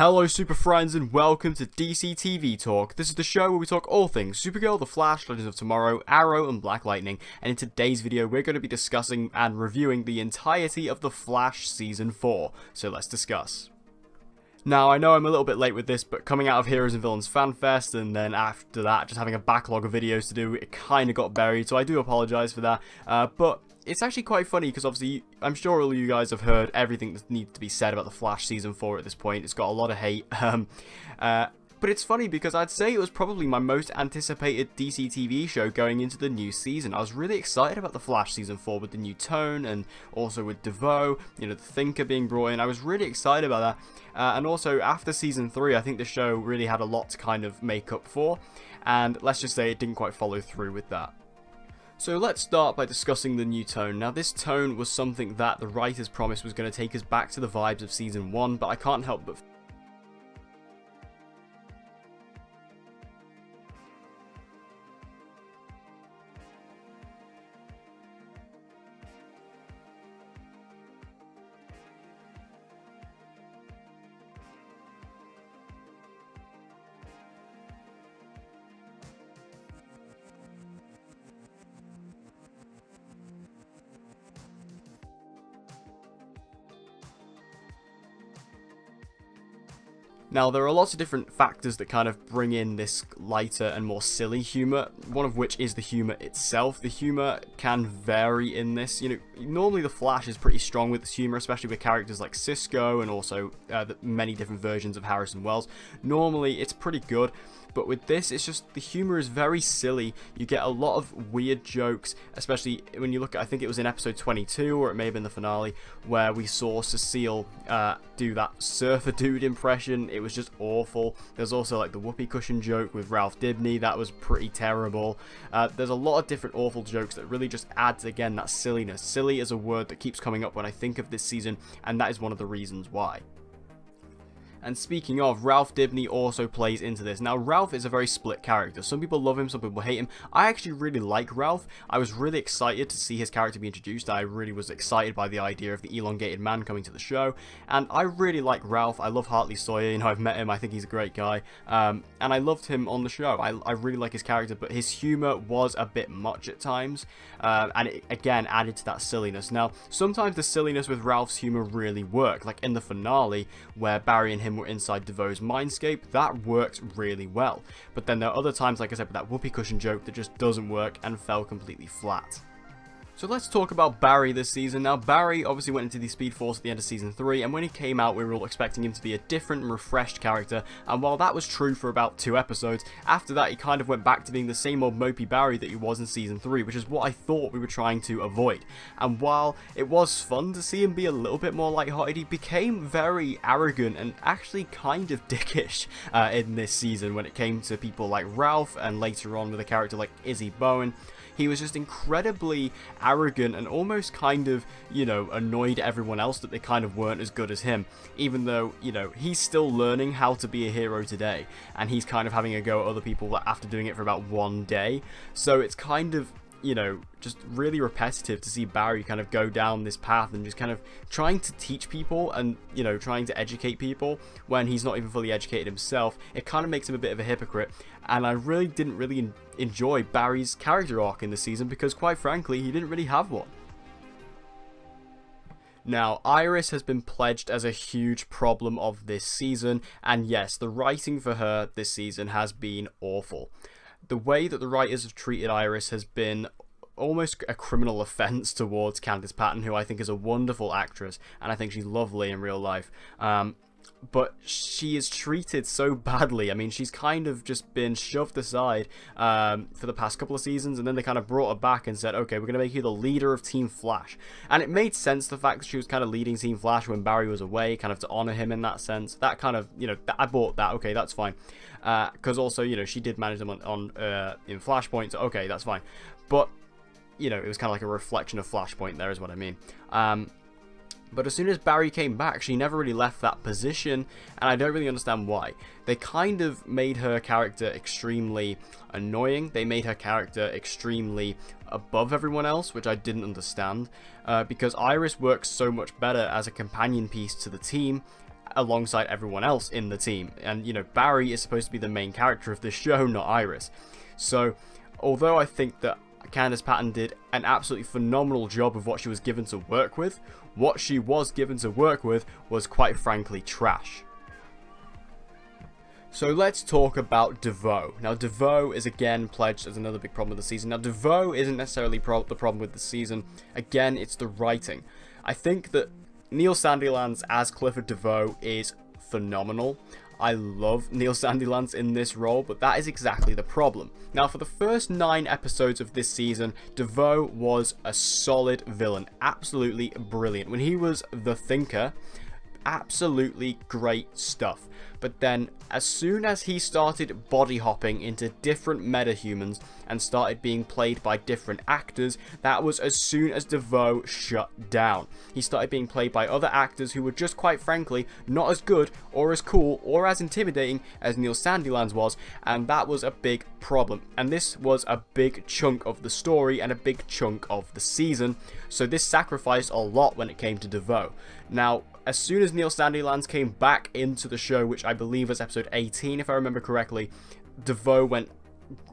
Hello super friends and welcome to DC TV Talk. This is the show where we talk all things Supergirl, The Flash, Legends of Tomorrow, Arrow and Black Lightning, and in today's video we're going to be discussing and reviewing the entirety of The Flash Season 4, so let's discuss. Now, I know I'm a little bit late with this, but coming out of Heroes and Villains Fan Fest, and then after that just having a backlog of videos to do, it kind of got buried, so I do apologise for that, but it's actually quite funny because obviously I'm sure all of you guys have heard everything that needs to be said about The Flash Season 4 at this point. It's got a lot of hate, but it's funny because I'd say it was probably my most anticipated DC TV show going into the new season. I was really excited about The Flash Season 4 with the new tone and also with DeVoe, the Thinker being brought in. I was really excited about that. And also after Season 3, I think the show really had a lot to kind of make up for. And let's just say it didn't quite follow through with that. So let's start by discussing the new tone. Now this tone was something that the writers promised was going to take us back to the vibes of Season 1, but I can't help but Now, there are lots of different factors that kind of bring in this lighter and more silly humour, one of which is the humour itself. The humour can vary in this. Normally the Flash is pretty strong with its humour, especially with characters like Cisco and also the many different versions of Harrison Wells. Normally it's pretty good, but with this, it's just the humour is very silly. You get a lot of weird jokes, especially when you look at, I think it was in episode 22, or it may have been the finale, where we saw Cecile do that surfer dude impression. It was just awful. There's also like the whoopee cushion joke with Ralph Dibny. That was pretty terrible. There's a lot of different awful jokes that really just adds, again, that silliness. Silly is a word that keeps coming up when I think of this season, and that is one of the reasons why. And speaking of, Ralph Dibny also plays into this. Now, Ralph is a very split character. Some people love him, some people hate him. I actually really like Ralph. I was really excited to see his character be introduced. I really was excited by the idea of the elongated man coming to the show. And I really like Ralph. I love Hartley Sawyer. I've met him. I think he's a great guy. And I loved him on the show. I really like his character, but his humor was a bit much at times. And it, again, added to that silliness. Now, sometimes the silliness with Ralph's humor really worked. Like in the finale, where Barry and him were inside DeVoe's mindscape, that worked really well. But then there are other times, like I said, with that whoopee cushion joke that just doesn't work and fell completely flat. So let's talk about Barry this season. Now, Barry obviously went into the Speed Force at the end of Season 3, and when he came out, we were all expecting him to be a different and refreshed character, and while that was true for about 2 episodes, after that he kind of went back to being the same old mopey Barry that he was in Season 3, which is what I thought we were trying to avoid. And while it was fun to see him be a little bit more lighthearted, he became very arrogant and actually kind of dickish in this season when it came to people like Ralph, and later on with a character like Izzy Bowen. He was just incredibly arrogant and almost kind of, annoyed everyone else that they kind of weren't as good as him. Even though, he's still learning how to be a hero today. And he's kind of having a go at other people after doing it for about 1 day. So it's kind of, just really repetitive to see Barry kind of go down this path and just kind of trying to teach people and, trying to educate people when he's not even fully educated himself. It kind of makes him a bit of a hypocrite, and I really didn't enjoy Barry's character arc in this season because, quite frankly, he didn't really have one. Now, Iris has been pledged as a huge problem of this season, and yes, the writing for her this season has been awful. The way that the writers have treated Iris has been almost a criminal offense towards Candice Patton, who I think is a wonderful actress, and I think she's lovely in real life. But she is treated so badly. I mean, she's kind of just been shoved aside for the past couple of seasons, and then they kind of brought her back and said, okay, we're going to make you the leader of Team Flash. And it made sense, the fact that she was kind of leading Team Flash when Barry was away, kind of to honor him in that sense. That kind of, I bought that. Okay, that's fine. Because also, she did manage them on in Flashpoint, so okay, that's fine. But, it was kind of like a reflection of Flashpoint there is what I mean. But as soon as Barry came back, she never really left that position, and I don't really understand why. They kind of made her character extremely annoying. They made her character extremely above everyone else, which I didn't understand, because Iris works so much better as a companion piece to the team, alongside everyone else in the team. And, you know, Barry is supposed to be the main character of this show, not Iris. So, although I think that Candice Patton did an absolutely phenomenal job of what she was given to work with, what she was given to work with was quite frankly trash. So let's talk about DeVoe. Now, DeVoe is again pledged as another big problem of the season. Now, DeVoe isn't necessarily the problem with the season. Again, it's the writing. I think that Neil Sandilands as Clifford DeVoe is phenomenal. I love Neil Sandilands in this role, but that is exactly the problem. Now, for the first 9 episodes of this season, DeVoe was a solid villain. Absolutely brilliant. When he was the Thinker, absolutely great stuff. But then, as soon as he started body hopping into different metahumans and started being played by different actors, that was as soon as DeVoe shut down. He started being played by other actors who were just quite frankly not as good or as cool or as intimidating as Neil Sandilands was, and that was a big problem. And this was a big chunk of the story and a big chunk of the season, so this sacrificed a lot when it came to DeVoe. Now, as soon as Neil Sandilands came back into the show, which I believe was episode 18 if I remember correctly, DeVoe went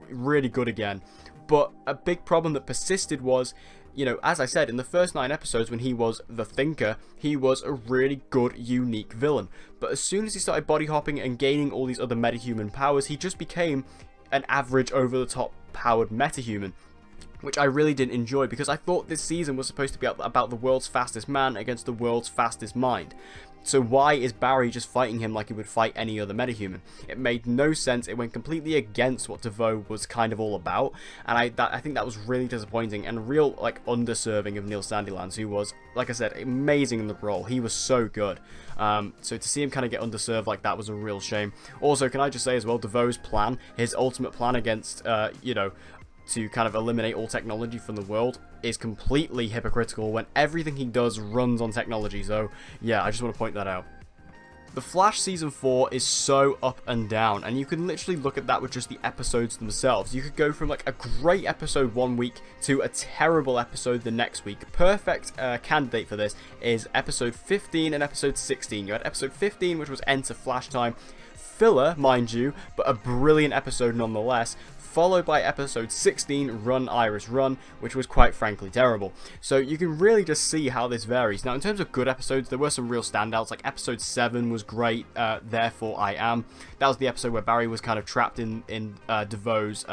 really good again. But a big problem that persisted was, you know, as I said, in the first 9 episodes when he was the Thinker, he was a really good, unique villain. But as soon as he started body hopping and gaining all these other metahuman powers, he just became an average, over-the-top powered metahuman, which I really didn't enjoy, because I thought this season was supposed to be about the world's fastest man against the world's fastest mind. So why is Barry just fighting him like he would fight any other metahuman? It made no sense. It went completely against what DeVoe was kind of all about, and I think that was really disappointing and real like underserving of Neil Sandilands, who was, like I said, amazing in the role. He was so good. So to see him kind of get underserved like that was a real shame. Also, can I just say as well, DeVoe's plan, his ultimate plan against, you know, to kind of eliminate all technology from the world, is completely hypocritical when everything he does runs on technology. So yeah, I just want to point that out. The Flash Season 4 is so up and down, and you can literally look at that with just the episodes themselves. You could go from like a great episode one week to a terrible episode the next week. Perfect candidate for this is episode 15 and episode 16. You had episode 15, which was Enter Flash Time. Filler, mind you, but a brilliant episode nonetheless, followed by episode 16, Run Iris Run, which was quite frankly terrible. So you can really just see how this varies. Now, in terms of good episodes, there were some real standouts, like episode 7 was great, Therefore I Am. That was the episode where Barry was kind of trapped in DeVoe's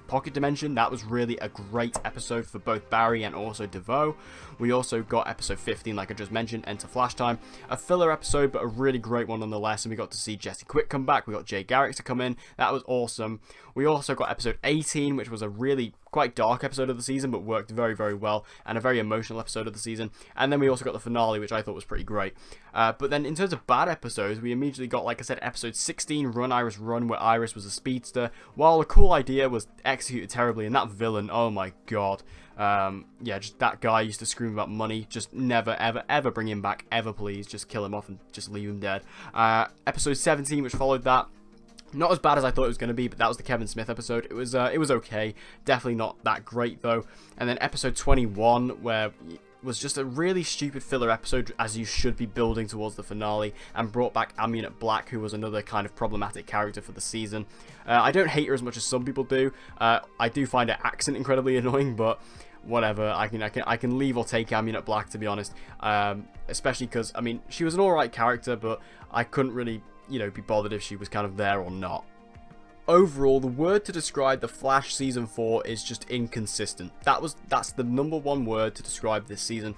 pocket dimension. That was really a great episode for both Barry and also DeVoe. We also got episode 15, like I just mentioned, Enter Flash Time. A filler episode, but a really great one nonetheless, and we got to see Jesse Quick come back. We got Jay Garrick to come in. That was awesome. We also got episode 18, which was a really quite dark episode of the season, but worked very, very well, and a very emotional episode of the season. And then we also got the finale, which I thought was pretty great. But then in terms of bad episodes, we immediately got, like I said, episode 16, Run Iris Run, where Iris was a speedster. While a cool idea was executed terribly, and that villain, oh my god. Yeah, just that guy used to scream about money. Just never, ever, ever bring him back, ever please. Just kill him off and just leave him dead. Episode 17, which followed that. Not as bad as I thought it was going to be, but that was the Kevin Smith episode. It was okay. Definitely not that great, though. And then episode 21, where was just a really stupid filler episode, as you should be building towards the finale, and brought back Amunet Black, who was another kind of problematic character for the season. I don't hate her as much as some people do. I do find her accent incredibly annoying, but whatever. I can leave or take Amunet Black, to be honest. Especially because, I mean, she was an alright character, but I couldn't really, you know, be bothered if she was kind of there or not. Overall, the word to describe the Flash Season 4 is just inconsistent. That's the number one word to describe this season.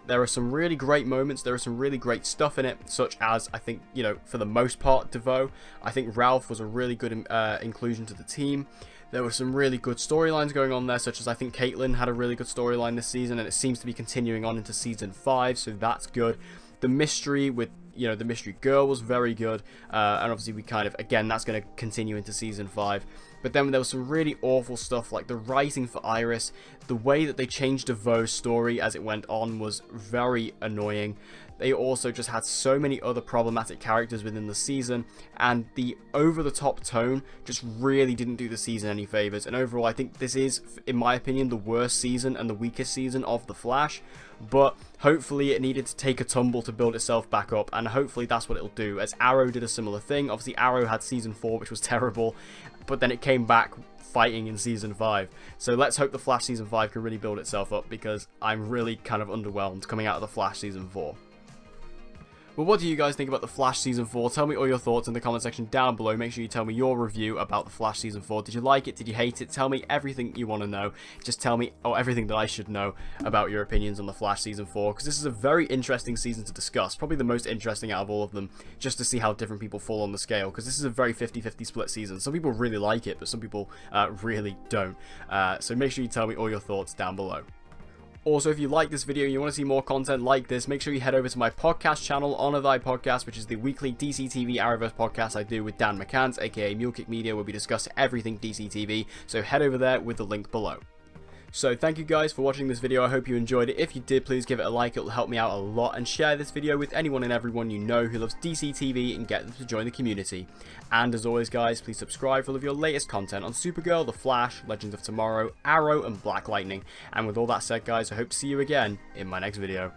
There are some really great moments, there are some really great stuff in it, such as, I think, you know, for the most part, DeVoe. I think Ralph was a really good inclusion to the team. There were some really good storylines going on there, such as I think Caitlin had a really good storyline this season, and it seems to be continuing on into Season 5, so that's good. The mystery with, you know, the mystery girl was very good, and obviously we kind of, again, that's going to continue into Season 5. But then there was some really awful stuff, like the writing for Iris, the way that they changed DeVoe's story as it went on was very annoying. They also just had so many other problematic characters within the season, and the over-the-top tone just really didn't do the season any favors. And overall, I think this is, in my opinion, the worst season and the weakest season of The Flash. But hopefully it needed to take a tumble to build itself back up, and hopefully that's what it'll do, as Arrow did a similar thing. Obviously Arrow had season 4, which was terrible, but then it came back fighting in season 5. So let's hope The Flash season 5 can really build itself up, because I'm really kind of underwhelmed coming out of The Flash season 4. But what do you guys think about The Flash Season 4? Tell me all your thoughts in the comment section down below. Make sure you tell me your review about The Flash Season 4. Did you like it? Did you hate it? Tell me everything you want to know. Just tell me everything that I should know about your opinions on The Flash Season 4. Because this is a very interesting season to discuss. Probably the most interesting out of all of them. Just to see how different people fall on the scale. Because this is a very 50-50 split season. Some people really like it, but some people really don't. So make sure you tell me all your thoughts down below. Also, if you like this video and you want to see more content like this, make sure you head over to my podcast channel, Honor Thy Podcast, which is the weekly DC TV Arrowverse podcast I do with Dan McCants, aka Mulekick Media, where we discuss everything DC TV, so head over there with the link below. So thank you guys for watching this video. I hope you enjoyed it. If you did, please give it a like. It will help me out a lot. And share this video with anyone and everyone you know who loves DC TV and get them to join the community. And as always guys, please subscribe for all of your latest content on Supergirl, The Flash, Legends of Tomorrow, Arrow and Black Lightning. And with all that said guys, I hope to see you again in my next video.